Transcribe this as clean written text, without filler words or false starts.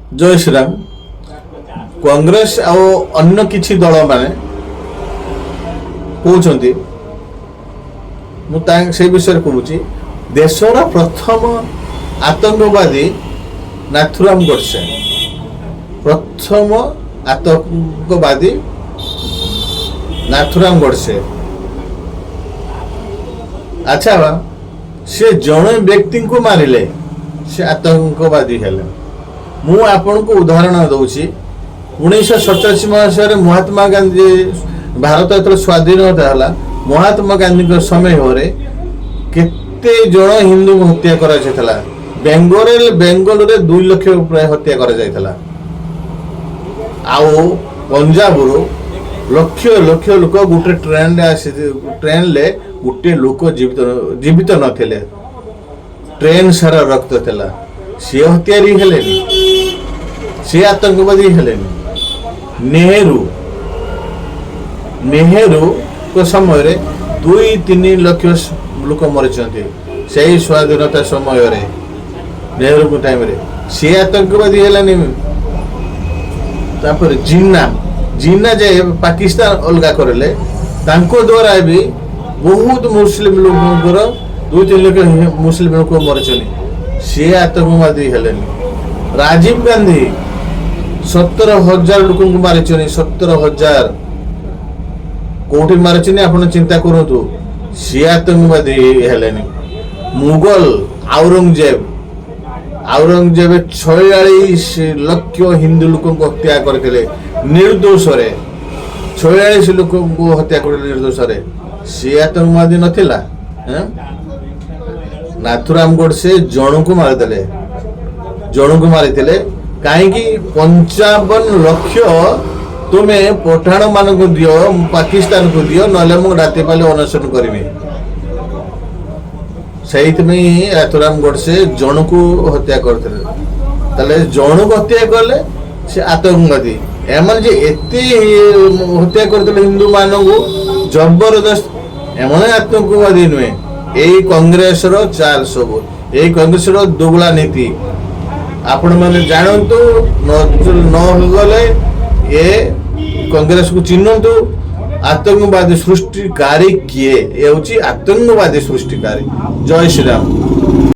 जय श्रीराम। कांग्रेस आ अन्य किछि दल माने कहते मुझे विषय कहूँ देशर प्रथम आतंकवादी नाथुराम गोडसे प्रथम आतंकवादी नाथुराम गोडसे। अच्छा से जड़े व्यक्ति को मारिले से आतंकवादी हेले। मु आपन को उदाहरण दूची 1947 मसीह महात्मा गांधी भारत जो स्वाधीनता है महात्मा गांधी समय केते जन हिंदू हत्या करा बेंगलोर 2 लाख प्राय हत्या करा आउ पंजाब लक्ष लक्ष लोक गोटे ट्रेन ले गोटे लोक जीवित नथिले ट्रेन सारा रक्त थिला सी हत्यारी हेले सी आतंकवादी हेले। नेहरू को समय 2-3 लाख लोक मरीचंती से स्वाधीनता समय नेहरू को टाइम रे सी आतंकवादी हेलानी। तापर जिन्ना जे पाकिस्तान अलगा करले तांको द्वारा भी बहुत मुस्लिम लोगों 2-3 लाख मुस्लिम लोग मरीचनी सी आतंकवादी हेलेनी। राजीव गांधी 17,000 लोक मारिचनी 17,000 कोठी मारिचनी आपण चिंता करतु सी आतंकवादी हेलेनी। मुगल औरंगजेब 46 लाख हिंदू लोक हत्या करते निर्दोष 46 लोक को हत्या कर निर्दोष सी आतंकवादी नथिला। नाथुराम गोडसे जन को मारिदेले कहीं 55 लाख तुम्हें पठाण मान को दियो पाकिस्तान को दियो नले मु राति पाले अनशन करमी से नाथुराम गोडसे जन को हत्या करते जन को हत्या कले से आतंकवादी एमन जे एते हत्या करते हिंदू मान को जबरदस्त एमन आतंकवादी नुहे। यही कांग्रेस रो चाल सब यही कांग्रेस रो दुगला नीति आपण माने जानतु न गले ये कांग्रेस को चिन्हतु आतंकवादी सृष्टिकारी किए ये आतंकवादी सृष्टिकारी। जय श्रीराम।